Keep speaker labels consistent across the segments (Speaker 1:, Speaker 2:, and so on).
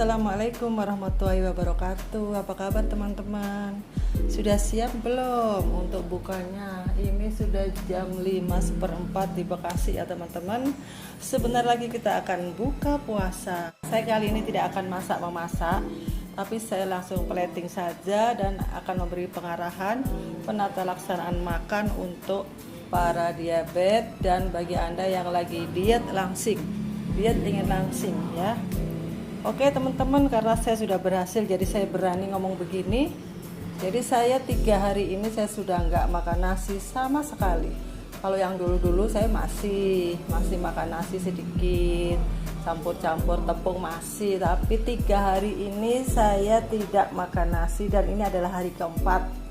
Speaker 1: Assalamualaikum warahmatullahi wabarakatuh. Apa kabar teman-teman? Sudah siap belum untuk bukanya? Ini sudah jam 5:04 di Bekasi ya teman-teman. Sebentar lagi kita akan buka puasa. Saya kali ini tidak akan memasak, tapi saya langsung plating saja dan akan memberi pengarahan penata laksanaan makan untuk para diabetes dan bagi Anda yang lagi diet ingin langsing ya. Oke teman-teman, karena saya sudah berhasil jadi saya berani ngomong begini. Jadi saya 3 hari ini saya sudah nggak makan nasi sama sekali. Kalau yang dulu-dulu saya masih makan nasi sedikit, campur-campur tepung masih. Tapi 3 hari ini saya tidak makan nasi dan ini adalah hari keempat.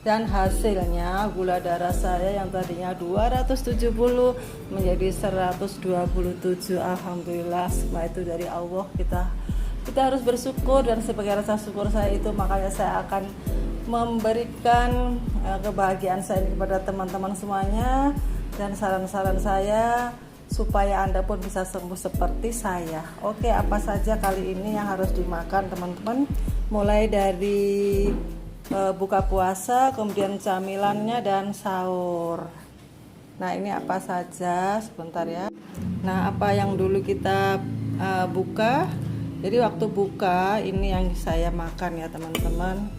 Speaker 1: Dan hasilnya gula darah saya yang tadinya 270 menjadi 127. Alhamdulillah, semua itu dari Allah. Kita harus bersyukur, dan sebagai rasa syukur saya itu makanya saya akan memberikan kebahagiaan saya kepada teman-teman semuanya, dan saran-saran saya supaya Anda pun bisa sembuh seperti saya. Oke, apa saja kali ini yang harus dimakan teman-teman? Mulai dari buka puasa, kemudian camilannya dan sahur. Nah, ini apa saja sebentar ya. Nah, apa yang dulu kita buka. Jadi waktu buka ini yang saya makan ya teman-teman.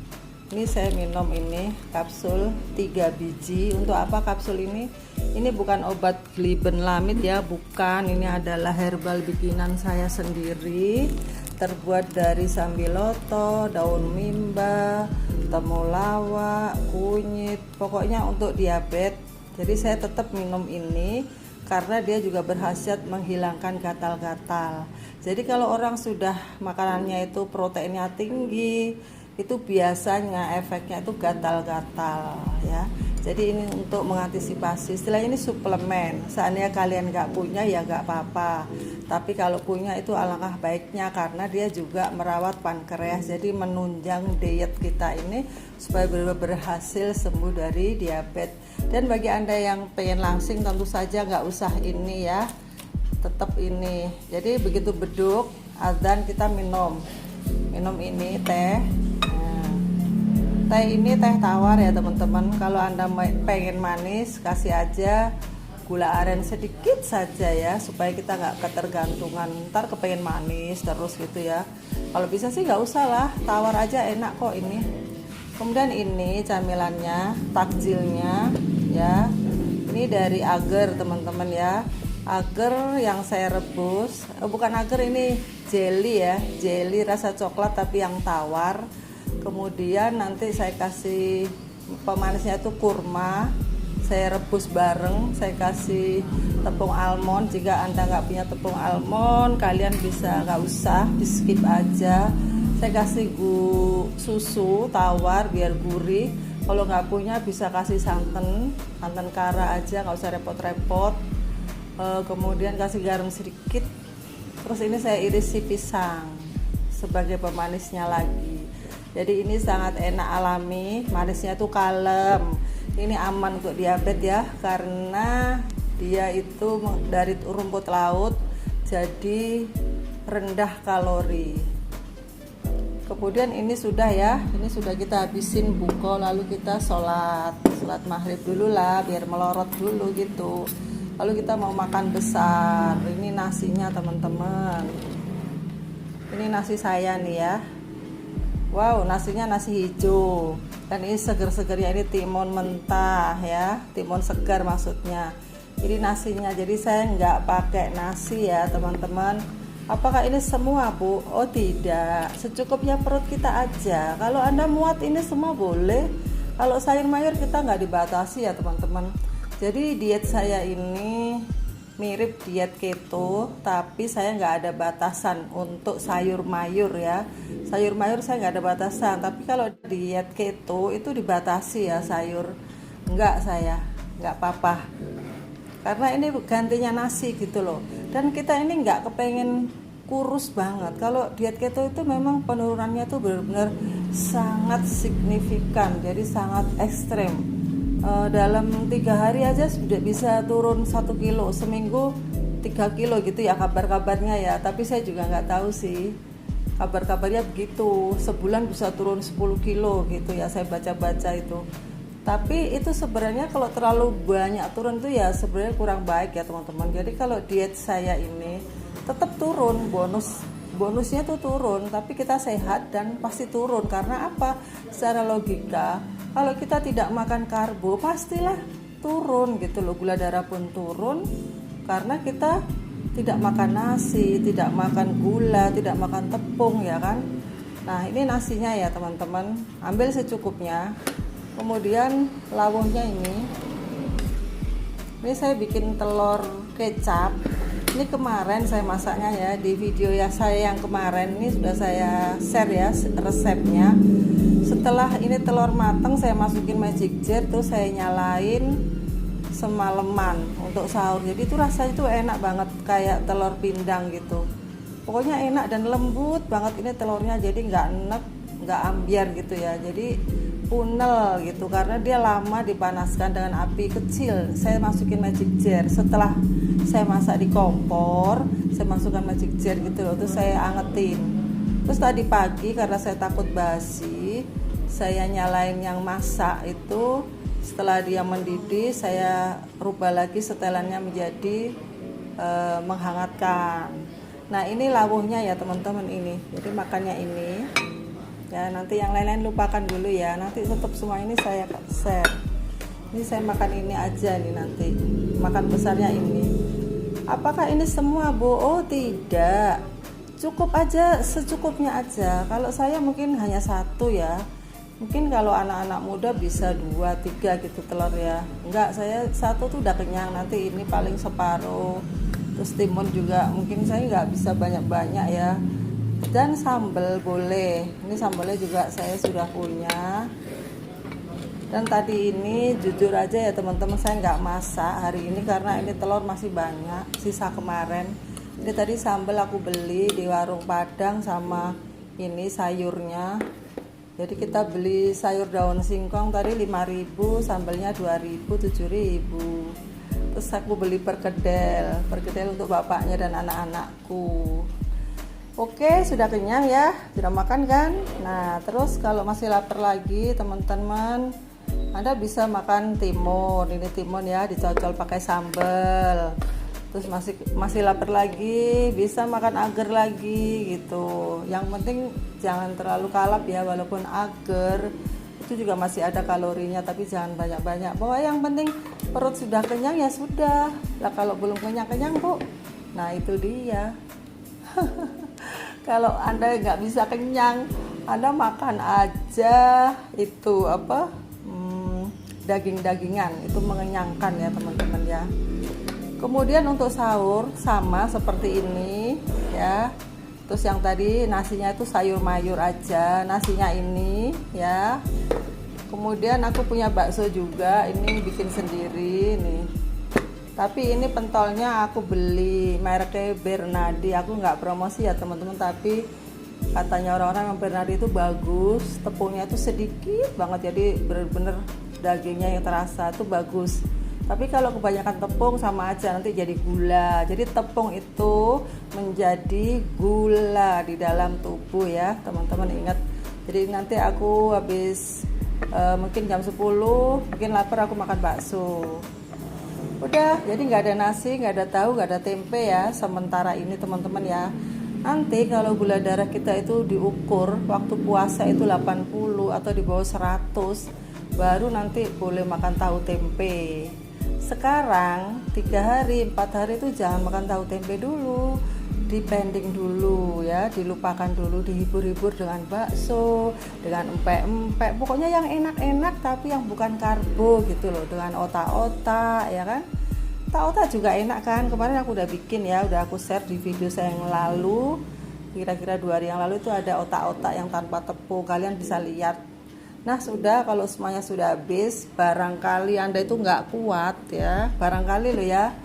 Speaker 1: Ini saya minum ini kapsul 3 biji. Untuk apa kapsul ini? Ini bukan obat glibenclamid ya, bukan. Ini adalah herbal bikinan saya sendiri. Terbuat dari sambiloto, daun mimba, temulawak, kunyit, pokoknya untuk diabetes. Jadi saya tetap minum ini karena dia juga berkhasiat menghilangkan gatal-gatal. Jadi kalau orang sudah makanannya itu proteinnya tinggi, itu biasanya efeknya itu gatal-gatal ya. Jadi ini untuk mengantisipasi. Istilah ini suplemen. Seandainya kalian nggak punya ya nggak apa-apa. Tapi kalau punya itu alangkah baiknya karena dia juga merawat pankreas. Jadi menunjang diet kita ini supaya berhasil sembuh dari diabetes. Dan bagi Anda yang pengen langsing tentu saja nggak usah ini ya. Tetap ini. Jadi begitu beduk azan kita minum ini teh. Teh ini teh tawar ya teman-teman. Kalau Anda pengen manis, kasih aja gula aren sedikit saja ya, supaya kita nggak ketergantungan ntar kepengen manis terus gitu ya. Kalau bisa sih nggak usah lah, tawar aja enak kok ini. Kemudian ini camilannya, takjilnya ya. Ini dari agar teman-teman ya. Agar yang saya rebus, bukan agar, ini jelly ya, jelly rasa coklat tapi yang tawar. Kemudian nanti saya kasih pemanisnya itu kurma, saya rebus bareng. Saya kasih tepung almond. Jika Anda nggak punya tepung almond, kalian bisa nggak usah, di skip aja. Saya kasih susu tawar biar gurih. Kalau nggak punya bisa kasih santan kara aja, nggak usah repot-repot. Kemudian kasih garam sedikit. Terus ini saya irisi pisang sebagai pemanisnya lagi. Jadi ini sangat enak, alami, manisnya tuh kalem. Ini aman untuk diabetes ya, karena dia itu dari rumput laut, jadi rendah kalori. Kemudian ini sudah ya, ini sudah kita habisin buko, lalu kita sholat maghrib dulu lah, biar melorot dulu gitu. Lalu kita mau makan besar. Ini nasinya teman-teman. Ini nasi saya nih ya. Wow, nasinya nasi hijau. Dan ini seger-seger ya, ini timun mentah ya, timun segar maksudnya. Ini nasinya, jadi saya nggak pakai nasi ya teman-teman. Apakah ini semua Bu? Oh tidak, secukupnya perut kita aja. Kalau Anda muat ini semua boleh. Kalau sayur mayur kita nggak dibatasi ya teman-teman. Jadi diet saya ini mirip diet keto, tapi saya nggak ada batasan untuk sayur mayur ya. Sayur mayur saya nggak ada batasan, tapi kalau diet keto itu dibatasi ya sayur. Saya nggak apa-apa, karena ini gantinya nasi gitu loh. Dan kita ini nggak kepengen kurus banget. Kalau diet keto itu memang penurunannya tuh benar-benar sangat signifikan, jadi sangat ekstrem. Dalam 3 hari aja sudah bisa turun 1 kilo, seminggu 3 kilo gitu ya kabar-kabarnya ya. Tapi saya juga nggak tahu sih. kabar-kabarnya begitu, sebulan bisa turun 10 kilo gitu ya, saya baca-baca itu. Tapi itu sebenarnya kalau terlalu banyak turun itu ya sebenarnya kurang baik ya teman-teman. Jadi kalau diet saya ini tetap turun, bonusnya tuh turun, tapi kita sehat dan pasti turun. Karena apa? Secara logika, kalau kita tidak makan karbo pastilah turun gitu loh, gula darah pun turun karena kita tidak makan nasi, tidak makan gula, tidak makan tepung ya kan. Nah ini nasinya ya teman-teman, ambil secukupnya. Kemudian lawuhnya ini saya bikin telur kecap. Ini kemarin saya masaknya ya, di video ya saya yang kemarin ini sudah saya share ya resepnya. Setelah ini telur matang saya masukin magic jar, terus saya nyalain semalaman untuk sahur. Jadi itu rasanya itu enak banget, kayak telur pindang gitu. Pokoknya enak dan lembut banget ini telurnya, jadi nggak enek, nggak ambiar gitu ya. Jadi punel gitu karena dia lama dipanaskan dengan api kecil. Saya masukin magic jar setelah saya masak di kompor, saya masukkan magic jar gitu loh, terus saya angetin. Terus tadi pagi karena saya takut basi, saya nyalain yang masak itu. Setelah dia mendidih, saya rubah lagi setelannya menjadi menghangatkan. Nah ini lawuhnya ya teman-teman ini, jadi makannya ini ya, nanti yang lain-lain lupakan dulu ya, nanti tetap semua ini saya share. Ini saya makan ini aja nih, nanti makan besarnya ini. Apakah ini semua Bu? Oh tidak, cukup aja, secukupnya aja. Kalau saya mungkin hanya satu ya, mungkin kalau anak-anak muda bisa 2-3 gitu telur ya. Enggak, saya satu tuh udah kenyang, nanti ini paling separuh. Terus timun juga mungkin saya nggak bisa banyak-banyak ya. Dan sambal boleh, ini sambalnya juga saya sudah punya. Dan tadi ini jujur aja ya teman-teman, saya nggak masak hari ini karena ini telur masih banyak sisa kemarin. Ini tadi sambal aku beli di warung Padang sama ini sayurnya. Jadi kita beli sayur daun singkong tadi 5.000, sambalnya 2.000, 7.000. Terus aku beli perkedel untuk bapaknya dan anak-anakku. Oke, sudah kenyang ya, sudah makan kan? Nah, terus kalau masih lapar lagi teman-teman, Anda bisa makan timun. Ini timun ya, dicocol pakai sambal. Terus masih lapar lagi, bisa makan agar lagi gitu. Yang penting jangan terlalu kalap ya, walaupun agar itu juga masih ada kalorinya, tapi jangan banyak-banyak. Pokoknya yang penting perut sudah kenyang ya sudah. Lah kalau belum kenyang-kenyang Bu, nah itu dia. Kalau Anda nggak bisa kenyang, Anda makan aja itu apa daging-dagingan, itu mengenyangkan ya teman-teman ya. Kemudian untuk sahur sama seperti ini ya. Terus yang tadi nasinya itu sayur mayur aja, nasinya ini ya. Kemudian aku punya bakso juga, ini bikin sendiri nih. Tapi ini pentolnya aku beli mereknya Bernardi. Aku nggak promosi ya teman-teman, tapi katanya orang-orang yang Bernardi itu bagus, tepungnya itu sedikit banget, jadi bener-bener dagingnya yang terasa itu bagus. Tapi kalau kebanyakan tepung sama aja, nanti jadi gula. Jadi tepung itu menjadi gula di dalam tubuh ya teman-teman, ingat. Jadi nanti aku habis mungkin jam 10 mungkin lapar, aku makan bakso. Udah, jadi nggak ada nasi, nggak ada tahu, nggak ada tempe ya sementara ini teman-teman ya. Nanti kalau gula darah kita itu diukur waktu puasa itu 80 atau di bawah 100, baru nanti boleh makan tahu tempe. Sekarang 3 hari, 4 hari itu jangan makan tahu tempe dulu, dipending dulu ya, dilupakan dulu, dihibur-hibur dengan bakso, dengan empek-empek, pokoknya yang enak-enak tapi yang bukan karbo gitu loh, dengan otak-otak ya kan. Otak-otak juga enak kan, kemarin aku udah bikin ya, udah aku share di video saya yang lalu, kira-kira 2 hari yang lalu itu ada otak-otak yang tanpa tepung, kalian bisa lihat. Nah sudah, kalau semuanya sudah habis, barangkali Anda itu nggak kuat ya, barangkali loh ya.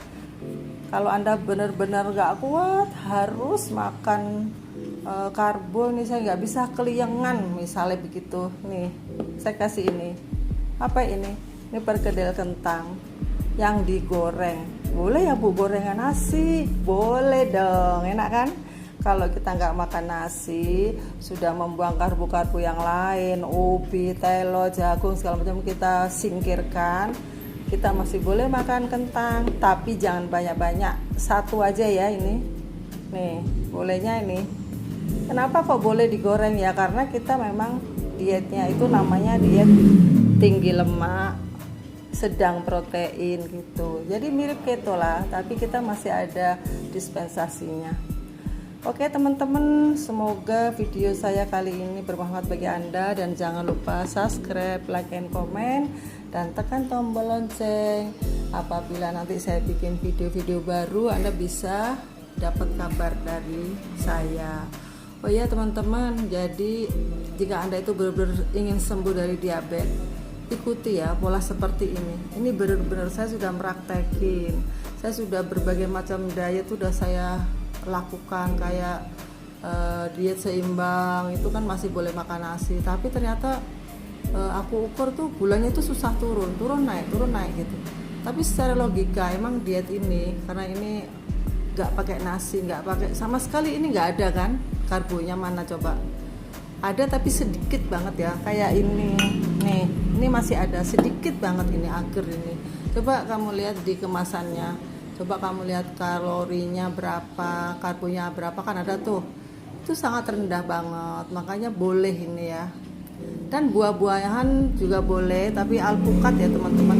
Speaker 1: Kalau Anda benar-benar nggak kuat, harus makan karbo. Nih saya nggak bisa keliengan misalnya begitu. Nih saya kasih ini, apa ini? Ini perkedel kentang yang digoreng. Boleh ya Bu, gorengan nasi? Boleh dong, enak kan? Kalau kita nggak makan nasi, sudah membuang karbo-karbo yang lain, ubi, telo, jagung segala macam kita singkirkan. Kita masih boleh makan kentang, tapi jangan banyak-banyak. Satu aja ya ini. Nih, bolehnya ini. Kenapa kok boleh digoreng ya? Karena kita memang dietnya itu namanya diet tinggi lemak, sedang protein gitu. Jadi mirip keto lah, tapi kita masih ada dispensasinya. Oke teman-teman, semoga video saya kali ini bermanfaat bagi Anda, dan jangan lupa subscribe, like, and comment, dan tekan tombol lonceng. Apabila nanti saya bikin video-video baru, Anda bisa dapat kabar dari saya. Oh iya teman-teman, jadi jika Anda itu benar-benar ingin sembuh dari diabetes, ikuti ya pola seperti ini. Ini benar-benar saya sudah meraktekin. Saya sudah berbagai macam diet sudah saya lakukan, kayak diet seimbang itu kan masih boleh makan nasi, tapi ternyata aku ukur tuh gulanya itu susah turun naik gitu. Tapi secara logika emang diet ini, karena ini nggak pakai nasi, nggak pakai sama sekali, ini nggak ada kan karbonya, mana coba ada tapi sedikit banget ya, kayak ini nih, ini masih ada sedikit banget, ini agar ini. Coba kamu lihat di kemasannya, coba kamu lihat kalorinya berapa, karbonya berapa, kan ada tuh. Itu sangat rendah banget, makanya boleh ini ya. Dan buah-buahan juga boleh, tapi alpukat ya teman-teman.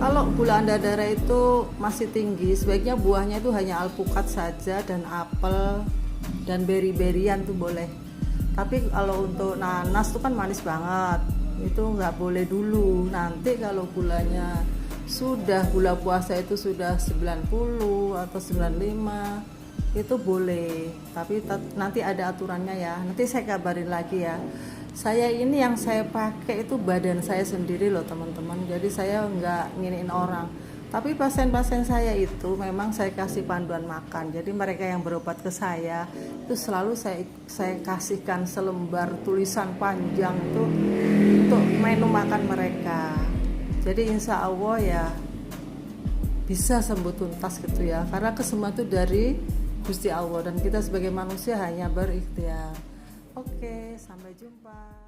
Speaker 1: Kalau gula Anda darah itu masih tinggi, sebaiknya buahnya itu hanya alpukat saja, dan apel dan beri-berian tuh boleh. Tapi kalau untuk nanas tuh kan manis banget, itu nggak boleh dulu. Nanti kalau gulanya sudah, gula puasa itu sudah 90 atau 95, itu boleh, tapi nanti ada aturannya ya. Nanti saya kabarin lagi ya. Saya ini yang saya pakai itu badan saya sendiri loh teman-teman, jadi saya nggak nginiin orang. Tapi pasien-pasien saya itu memang saya kasih panduan makan. Jadi mereka yang berobat ke saya itu selalu saya kasihkan selembar tulisan panjang itu untuk menu makan mereka. Jadi insya Allah ya bisa sembuh tuntas gitu ya, karena kesembuhan itu dari Gusti Allah, dan kita sebagai manusia hanya berikhtiar. Oke, sampai jumpa.